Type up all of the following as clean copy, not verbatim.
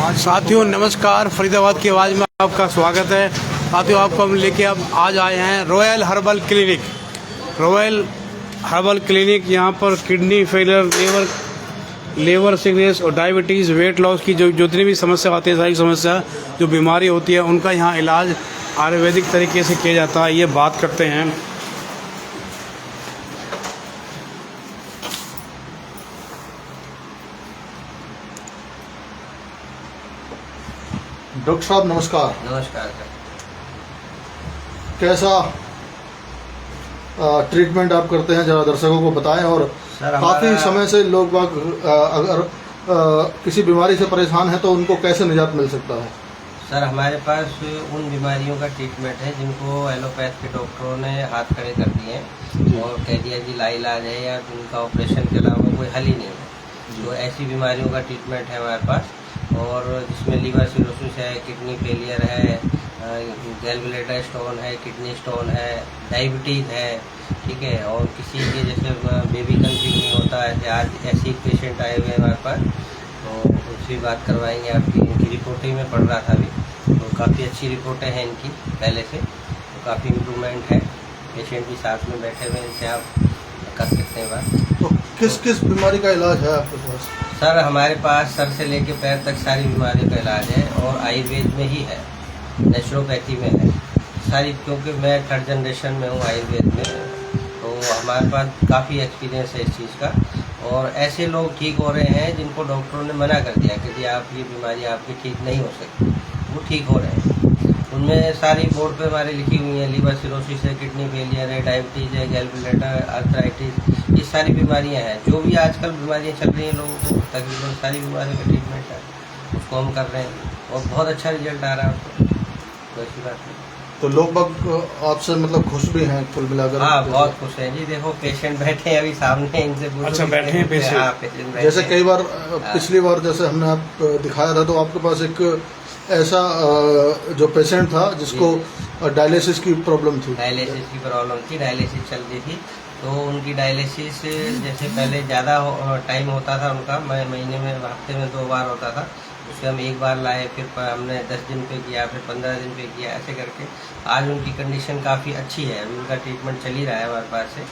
साथियों नमस्कार, फरीदाबाद की आवाज़ में आपका स्वागत है। साथियों आपको हम लेके अब आज आए हैं रॉयल हर्बल क्लिनिक। यहाँ पर किडनी फेलियर, लेवर सिकनेस और डायबिटीज़, वेट लॉस की जो जितनी भी समस्या आती है, सारी समस्या जो बीमारी होती है उनका यहाँ इलाज आयुर्वेदिक तरीके से किया जाता है। ये बात करते हैं। डॉक्टर साहब नमस्कार। नमस्कार सर। कैसा ट्रीटमेंट आप करते हैं, जरा दर्शकों को बताएं। और काफ़ी समय से लोग बाग अगर किसी बीमारी से परेशान है तो उनको कैसे निजात मिल सकता है? सर हमारे पास उन बीमारियों का ट्रीटमेंट है जिनको एलोपैथ के डॉक्टरों ने हाथ खड़े कर दिए हैं और कह दिया कि लाइलाज है या उनका ऑपरेशन के अलावा कोई हल ही नहीं है। तो ऐसी बीमारियों का ट्रीटमेंट है हमारे पास, और जिसमें लीवर सिरोसिस है, किडनी फेलियर है, गैलब्लैडर स्टोन है, किडनी स्टोन है, डायबिटीज़ है, ठीक है। और किसी के जैसे बेबी कंसीव नहीं होता है, आज ऐसे ही पेशेंट आए हुए हैं हमारे पास, तो उससे बात करवाएंगे आपकी। इनकी रिपोर्टें में पढ़ रहा था अभी, तो काफ़ी अच्छी रिपोर्टें हैं इनकी पहले से, तो काफ़ी इम्प्रूवमेंट है। पेशेंट भी साथ में बैठे हुए हैं, इनसे आप कर सकते हैं बात। तो किस किस बीमारी का इलाज है आपके पास? सर हमारे पास सर से लेके पैर तक सारी बीमारियों का इलाज है, और आयुर्वेद में ही है, नेचुरोपैथी में है सारी, क्योंकि मैं 3rd जनरेशन में हूँ आयुर्वेद में, तो हमारे पास काफ़ी एक्सपीरियंस है इस चीज़ का। और ऐसे लोग ठीक हो रहे हैं जिनको डॉक्टरों ने मना कर दिया कि जी आप ये बीमारी आपकी ठीक नहीं हो सकती, वो ठीक हो रहे हैं। उनमें सारी बोर्ड पे हमारे लिखी हुई हैं, लीवर सिरोसिस है, किडनी फेलियर है, डायबिटीज़ है, गैलब्लैडर, आर्थराइटिस, ये सारी बीमारियां हैं। जो भी आजकल बीमारियां चल रही हैं लोगों को, तकरीबन सारी बीमारियों का ट्रीटमेंट है, उसको हम कर रहे हैं और बहुत अच्छा रिजल्ट आ रहा है उसको, तो ऐसी बात नहीं। तो लोग बाग आपसे मतलब खुश भी हैं कुल मिलाकर? हाँ बहुत खुश हैं जी। देखो पेशेंट बैठे हैं अभी सामने, इनसे पूछो। अच्छा, बैठे हैं पेशेंट? हाँ, पेशेंट बैठे जैसे हैं। कई बार पिछली बार जैसे हमने आप दिखाया था, तो आपके पास एक ऐसा जो पेशेंट था जिसको डायलिसिस की प्रॉब्लम थी। डायलिसिस की प्रॉब्लम थी, डायलिसिस चल रही थी, तो उनकी डायलिसिस जैसे पहले ज़्यादा टाइम होता था उनका, महीने में हफ्ते में 2 बार होता था, उसके हम 1 बार लाए, फिर हमने 10 दिन पे किया, फिर 15 दिन पे किया, ऐसे करके आज उनकी कंडीशन काफ़ी अच्छी है। अभी उनका ट्रीटमेंट चल ही रहा है हमारे पास से,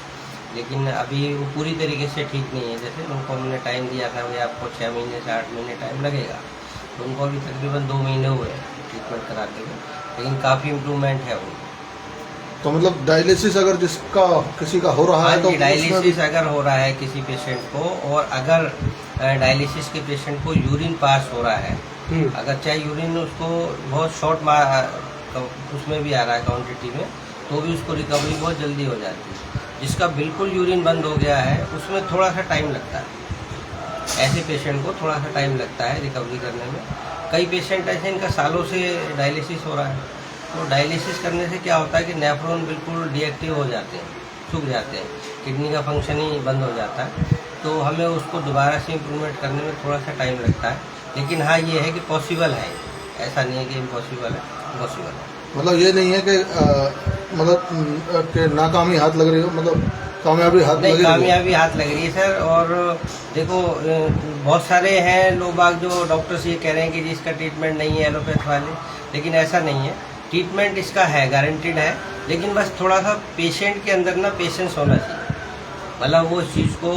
लेकिन अभी वो पूरी तरीके से ठीक नहीं है। जैसे उनको हमने टाइम दिया था, भाई आपको 6 महीने से 8 महीने टाइम लगेगा, तो उनको अभी तकरीबन 2 महीने हुए ट्रीटमेंट कराते हुए, लेकिन काफ़ी इम्प्रूवमेंट है उनको। तो मतलब डायलिसिस अगर जिसका किसी का हो रहा है तो डायलिसिस अगर हो रहा है किसी पेशेंट को, और अगर डायलिसिस के पेशेंट को यूरिन पास हो रहा है, अगर चाहे यूरिन उसको बहुत शॉर्ट उसमें भी आ रहा है क्वांटिटी में, तो भी उसको रिकवरी बहुत जल्दी हो जाती है। जिसका बिल्कुल यूरिन बंद हो गया है उसमें थोड़ा सा टाइम लगता है, ऐसे पेशेंट को थोड़ा सा टाइम लगता है रिकवरी करने में। कई पेशेंट ऐसे इनका सालों से डायलिसिस हो रहा है, तो डायलिसिस करने से क्या होता है कि नेफ्रॉन बिल्कुल डीएक्टिव हो जाते हैं, सूख जाते हैं, किडनी का फंक्शन ही बंद हो जाता है, तो हमें उसको दोबारा से इम्प्रूवमेंट करने में थोड़ा सा टाइम लगता है। लेकिन हाँ ये है कि पॉसिबल है, ऐसा नहीं है कि इम्पॉसिबल है, पॉसिबल है। मतलब ये नहीं है कि कि नाकामी हाथ लग रही हो, मतलब कामयाबी हाथ लग नहीं, रही है? कामयाबी हाथ लग रही है सर। और देखो बहुत सारे हैं लोग बाग जो डॉक्टर्स ये कह रहे हैं कि जी इसका ट्रीटमेंट नहीं है एलोपैथ वाले, लेकिन ऐसा नहीं है, ट्रीटमेंट इसका है, गारंटीड है। लेकिन बस थोड़ा सा पेशेंट के अंदर ना पेशेंस होना चाहिए, मतलब वो इस चीज़ को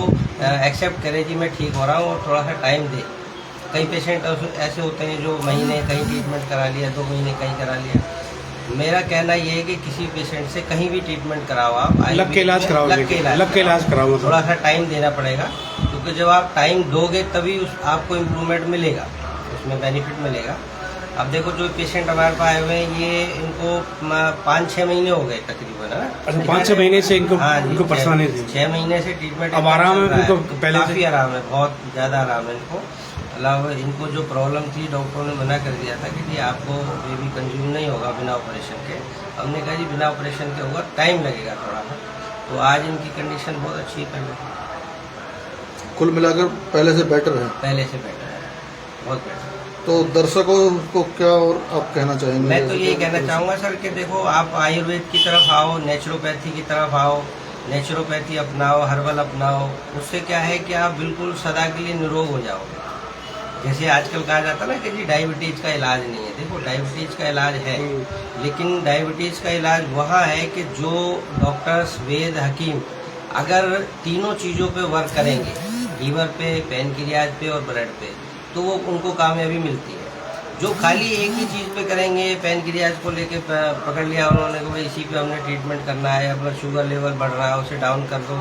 एक्सेप्ट करे कि मैं ठीक हो रहा हूँ, और थोड़ा सा टाइम दे। कई पेशेंट ऐसे होते हैं जो महीने कहीं ट्रीटमेंट करा लिया, 2 महीने कहीं करा लिया। मेरा कहना ये है कि किसी पेशेंट से कहीं भी ट्रीटमेंट कराओ, आप लग के इलाज कराओ, लग के इलाज कराओ, थोड़ा सा टाइम देना पड़ेगा, क्योंकि जब आप टाइम दोगे तभी आपको इम्प्रूवमेंट मिलेगा, उसमें बेनिफिट मिलेगा। अब देखो जो पेशेंट हमारे पास आए हुए हैं, ये इनको 5-6 महीने हो गए तकरीबन, है। अच्छा, 5-6 महीने से इनको परेशानी थी। 6 महीने से ट्रीटमेंट अब आराम है उनको? पहले काफ़ी आराम है, बहुत ज़्यादा आराम है इनको। अलावा इनको जो प्रॉब्लम थी डॉक्टरों ने मना कर दिया था कि जी आपको बेबी कंज्यूम नहीं होगा बिना ऑपरेशन के। हमने कहा जी बिना ऑपरेशन के होगा, टाइम लगेगा थोड़ा सा। तो आज इनकी कंडीशन बहुत अच्छी है, पहले कुल मिलाकर पहले से बेटर है? पहले से बेटर है, बहुत बेटर। तो दर्शकों को क्या और आप कहना चाहेंगे? मैं तो यही कहना चाहूँगा सर कि देखो आप आयुर्वेद की तरफ आओ, नेचुरोपैथी की तरफ आओ, नेचुरोपैथी अपनाओ, हर्बल अपनाओ। उससे क्या है कि आप बिल्कुल सदा के लिए निरोग हो जाओगे। जैसे आजकल कहा जाता है ना कि जी डायबिटीज का इलाज नहीं है। देखो डायबिटीज का इलाज है, लेकिन डायबिटीज का इलाज वहाँ है कि जो डॉक्टर्स, वैद्य, हकीम अगर तीनों चीज़ों पे वर्क करेंगे, लीवर पे, पैनक्रियाज पे और ब्लड पे, तो वो उनको कामयाबी मिलती है। जो खाली एक ही चीज़ पे करेंगे, पैनक्रियाज को लेके पकड़ लिया उन्होंने कि भाई इसी पे हमने ट्रीटमेंट करना है, अपना शुगर लेवल बढ़ रहा है उसे डाउन कर दो,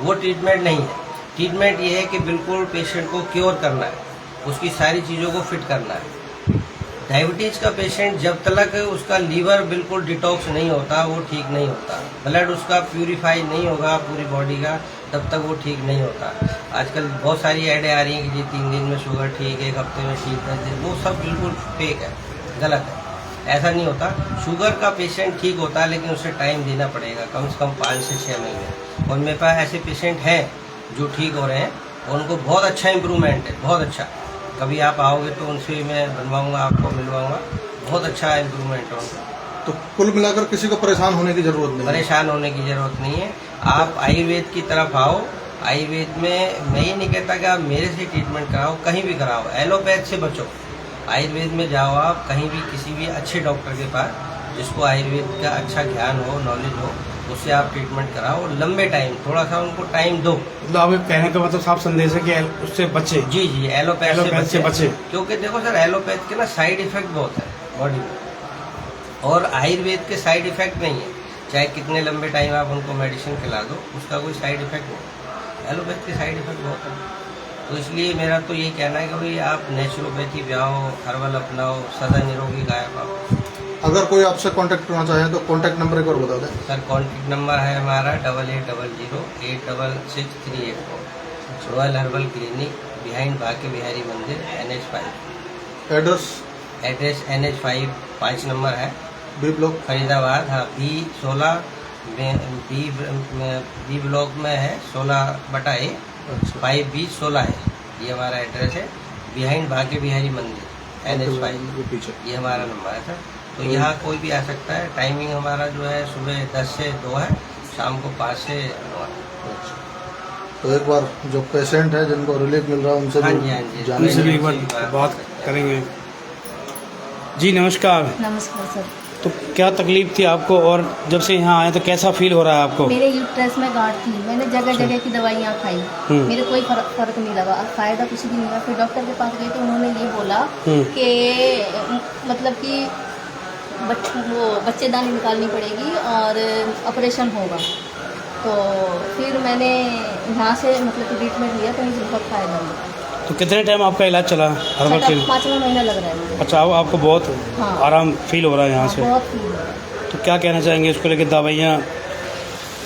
वो ट्रीटमेंट नहीं है। ट्रीटमेंट ये है कि बिल्कुल पेशेंट को क्योर करना है, उसकी सारी चीज़ों को फिट करना है। डायबिटीज़ का पेशेंट जब तक उसका लीवर बिल्कुल डिटॉक्स नहीं होता वो ठीक नहीं होता, ब्लड उसका प्यूरिफाई नहीं होगा पूरी बॉडी का, तब तक वो ठीक नहीं होता। आजकल बहुत सारी ऐडें आ रही हैं कि जी 3 दिन में शुगर ठीक, 1 हफ्ते में ठीक है, वो सब बिल्कुल फेक है, गलत है। ऐसा नहीं होता। शुगर का पेशेंट ठीक होता है, लेकिन उसे टाइम देना पड़ेगा, कम से कम 5 से 6 महीने। और मेरे पास ऐसे पेशेंट हैं जो ठीक हो रहे हैं और उनको बहुत अच्छा इम्प्रूवमेंट है, बहुत अच्छा। कभी आप आओगे तो उनसे मैं बनवाऊंगा, आपको मिलवाऊंगा, बहुत अच्छा इम्प्रूवमेंट है उनका। तो कुल मिलाकर किसी को परेशान होने की जरूरत नहीं है। परेशान होने की जरूरत नहीं है। आप आयुर्वेद की तरफ आओ। आयुर्वेद में मैं ये नहीं कहता कि आप मेरे से ट्रीटमेंट कराओ, कहीं भी कराओ, एलोपैथ से बचो। आयुर्वेद में जाओ आप कहीं भी, किसी भी अच्छे डॉक्टर के पास जिसको आयुर्वेद का अच्छा ज्ञान हो, नॉलेज हो, उससे आप ट्रीटमेंट कराओ। लंबे टाइम, थोड़ा सा उनको टाइम दो। मतलब आप कहने का मतलब साफ संदेश है कि उससे बचे। जी जी, एलोपैथ से बचे। क्योंकि देखो सर, एलोपैथ के ना साइड इफेक्ट बहुत है बॉडी में, और आयुर्वेद के साइड इफेक्ट नहीं है। चाहे कितने लंबे टाइम आप उनको मेडिसिन खिला दो, उसका कोई साइड इफेक्ट नहीं। एलोपैथ के साइड इफेक्ट बहुत है। तो इसलिए मेरा तो यही कहना है कि भाई आप नेचुरोपैथी पे आओ, हर्बल अपनाओ, सदा निरोगी गाय पाओ। अगर कोई आपसे कांटेक्ट करना चाहे तो कांटेक्ट नंबर एक और बता दें। सर कांटेक्ट नंबर है हमारा 8800-866-384, royal herbal clinic, behind Banke Bihari मंदिर, NH5। एड्रेस NH5 5 नंबर है, बी ब्लॉक, फरीदाबाद। हाँ, B16 बी ब्लॉक में है, 16/A, 5B16 है। ये हमारा एड्रेस है, बिहाइंड बाके बिहारी मंदिर, NH5। पीछे ये हमारा नंबर है सर। तो यहाँ कोई भी आ सकता है। टाइमिंग हमारा जो है सुबह 10 से 2 है, शाम को 5 से 9 है। तो एक बार जो पेशेंट है जिनको रिलीफ मिल रहा है उनसे हाँ भी जी, हाँ जी, जानने उनसे भी एक जी, बार बात करेंगे। जी नमस्कार। नमस्कार सर। तो क्या तकलीफ थी आपको, और जब से यहाँ आए तो कैसा फील हो रहा है आपको? मेरे यूट्रस में गांठ थी, मैंने जगह जगह की दवाइयाँ खाई, मेरे कोई फर्क नहीं लगा, फायदा कुछ भी नहीं हुआ। फिर डॉक्टर के पास गई तो उन्होंने ये बोला कि मतलब कि बच्चेदानी निकालनी पड़ेगी और ऑपरेशन होगा। तो फिर मैंने यहाँ से मतलब ट्रीटमेंट लिया तो मुझे बहुत फायदा हुआ। तो कितने टाइम आपका इलाज चला हर्बल क्लिनिक? 5वां महीना लग रहा है मुझे। अच्छा, अब आपको बहुत हाँ। आराम फील हो रहा है यहाँ से? बहुत फील हो रहा है। तो क्या कहना चाहेंगे इसको लेकर? दवाइयाँ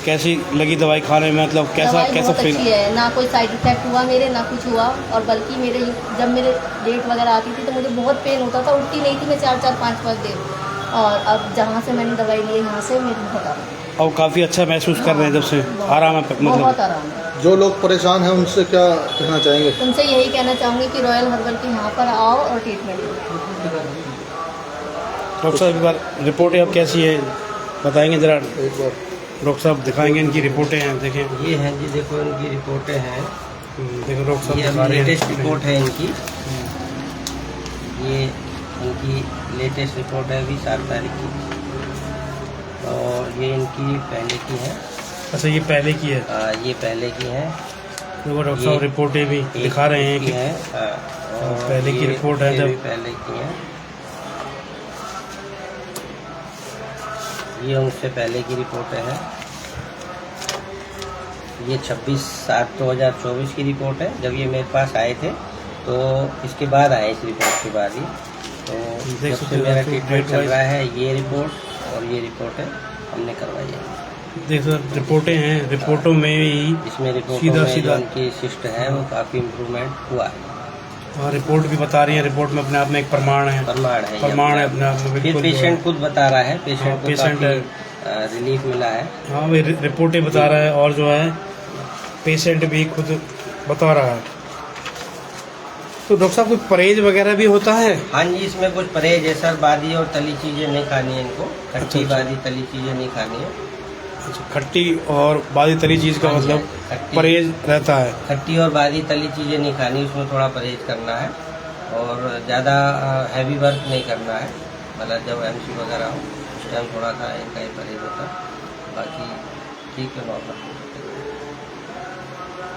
कैसी लगी दवाई खाने में, मतलब कैसा दवाई कैसा बहुत फील? अच्छी है, ना कोई साइड इफेक्ट हुआ मेरे, ना कुछ हुआ। और बल्कि मेरे जब मेरे डेट वगैरह आती थी तो मुझे बहुत पेन होता था, उठती नहीं थी मैं 4-4, 5-5 दिन। और अब जहाँ से मैंने दवाई ली यहाँ से मेरे बहुत आराम है। अब काफ़ी अच्छा महसूस कर रहे हैं जब से? आराम है बहुत मतलब? आराम है। जो लोग परेशान हैं उनसे क्या कहना चाहेंगे? उनसे यही कहना चाहूँगी कि रॉयल हर्बल के यहाँ पर आओ और ट्रीटमेंट लो। डॉक्टर साहब एक बार रिपोर्टें अब कैसी है बताएंगे ज़रा? एक बार डॉक्टर साहब दिखाएंगे इनकी रिपोर्टें हैं, देखें। ये हैं जी, देखो इनकी रिपोर्टें हैं। देखो डॉक्टर साहब ये दिखा रहे हैं। लेटेस्ट रिपोर्ट है इनकी। ये इनकी लेटेस्ट रिपोर्ट है अभी 7 तारीख की, और ये इनकी पहले की है। अच्छा, ये पहले की है? ये पहले की है। देखो डॉक्टर साहब रिपोर्टें भी दिखा रहे हैं कि और पहले की रिपोर्ट है। ये जब भी पहले की है, ये उनसे पहले की रिपोर्ट है। ये 26/7/2024 की रिपोर्ट है। जब ये मेरे पास आए थे तो इसके बाद आए, इस रिपोर्ट के बाद ही। तो देख जब सकते से हो मेरा आप ट्रीटमेंट डेट चल वाइज। रहा है, ये रिपोर्ट और ये रिपोर्ट है, हमने करवाई है। देखो रिपोर्टें हैं, रिपोर्टों में ही इसमें रिपोर्ट सीधा में सीधा जो उनकी सिस्ट है वो काफ़ी इम्प्रूवमेंट हुआ है। हाँ, रिपोर्ट भी बता रही है। रिपोर्ट में अपने आप में एक प्रमाण है, प्रमाण है, ये प्रमाण है अपने आप में फिर बिल्कुल। पेशेंट खुद बता रहा है, पेशेंट को पेशेंट काफ़ी रिलीफ मिला है। हाँ, वही रिपोर्टें बता रहा है, और जो है पेशेंट भी खुद बता रहा है। तो डॉक्टर साहब कोई परहेज वगैरह भी होता है? हाँ जी, इसमें कुछ परहेज है सर। बादी और तली चीज़ें नहीं खानी है इनको, खट्टी अच्छा। बादी तली चीज़ें नहीं खानी है। अच्छा, खट्टी और बादी तली चीज़ का हाँ जी, मतलब खट्टी- परहेज रहता है? खट्टी और बादी तली चीज़ें नहीं खानी, उसमें थोड़ा परहेज करना है। और ज़्यादा हैवी वर्क नहीं करना है, मतलब जब MC वगैरह हो उस टाइम थोड़ा सा इनका ही परहेज होता है, बाकी ठीक है, नॉर्मल।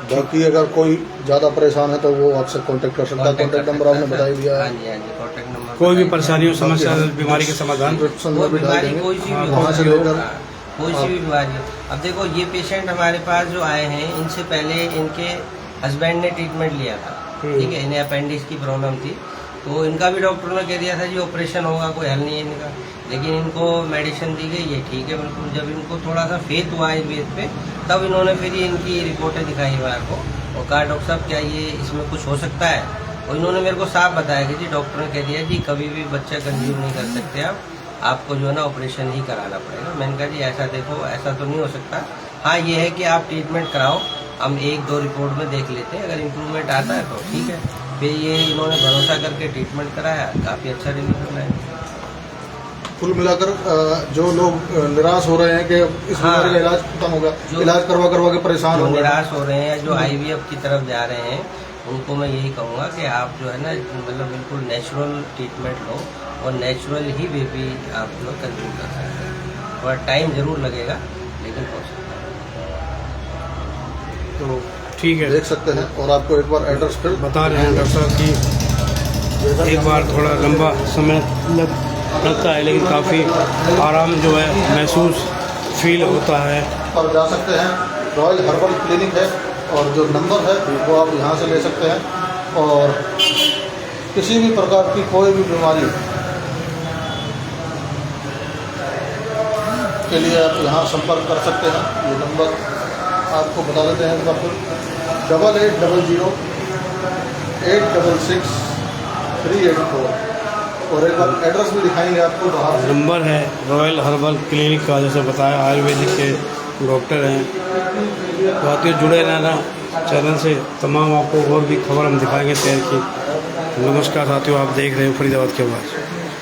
बाकी अगर कोई ज़्यादा परेशान है तो वो आपसे कांटेक्ट कर सकता है। कांटेक्ट नंबर आपने बता ही दिया हाँ है। जी, हाँ जी, कॉन्टैक्ट नंबर। कोई भी परेशानी हो, समस्या, बीमारी के समाधान डिस्क्रिप्शन में भी डाल बीमारी देंगे, कोई सी भी वहाँ से लेकर कोई सी भी बीमारी। अब देखो ये पेशेंट हमारे पास जो आए हैं, इनसे पहले इनके हस्बैंड ने ट्रीटमेंट लिया था, ठीक है, इन्हें अपेंडिक्स की प्रॉब्लम थी, तो इनका भी डॉक्टर ने कह दिया था जी ऑपरेशन होगा, कोई हल नहीं है इनका, लेकिन इनको मेडिसिन दी गई, ये ठीक है बिल्कुल। जब इनको थोड़ा सा फेथ हुआ आयुर्वेद पे, तब इन्होंने फिर ये इनकी रिपोर्टें दिखाई हमारे को और कहा डॉक्टर साहब क्या ये इसमें कुछ हो सकता है, और इन्होंने मेरे को साफ बताया कि जी डॉक्टर ने कह दिया जी कभी भी बच्चा कंज्यूम नहीं कर सकते आप, आपको जो है ना ऑपरेशन ही कराना पड़ेगा। मैंने कहा जी ऐसा देखो, ऐसा तो नहीं हो सकता, हाँ ये है कि आप ट्रीटमेंट कराओ, हम 1-2 रिपोर्ट में देख लेते हैं, अगर इम्प्रूवमेंट आता है तो ठीक है। फिर ये इन्होंने भरोसा करके ट्रीटमेंट कराया, काफ़ी अच्छा रिलीफ मिला है। कुल मिलाकर जो लोग निराश हो रहे हैं कि इस बीमारी का इलाज खत्म हो गया, इलाज करवा के परेशान जो हो गए, निराश हो रहे हैं, जो IVF की तरफ जा रहे हैं, उनको मैं यही कहूँगा कि आप जो है ना मतलब बिल्कुल नेचुरल ट्रीटमेंट लो और नेचुरल ही बेबी आप जो कंज्यूम कर सकते हैं। थोड़ा टाइम जरूर लगेगा लेकिन हो सकता है। तो ठीक है, देख सकते हैं। और आपको एक बार एड्रेस फिर बता रहे हैं डॉक्टर साहब कि एक बार थोड़ा लंबा समय लगता है, लेकिन काफ़ी आराम जो है महसूस फील होता है। पर जा सकते हैं, रॉयल हर्बल क्लिनिक है और जो नंबर है वो आप यहाँ से ले सकते हैं। और किसी भी प्रकार की कोई भी बीमारी के लिए आप यहाँ संपर्क कर सकते हैं। ये नंबर आपको बता देते हैं एक बार फिर, 8800 866 384। और एक बार एड्रेस भी दिखाएंगे आपको बाहर से। नंबर है रॉयल हर्बल क्लिनिक का, जैसे बताया आयुर्वेदिक के डॉक्टर हैं। तो आते जुड़े रहना चैनल से, तमाम आपको और भी खबर हम दिखाएंगे शहर की। नमस्कार साथियों, आप देख रहे हैं फरीदाबाद की आवाज़।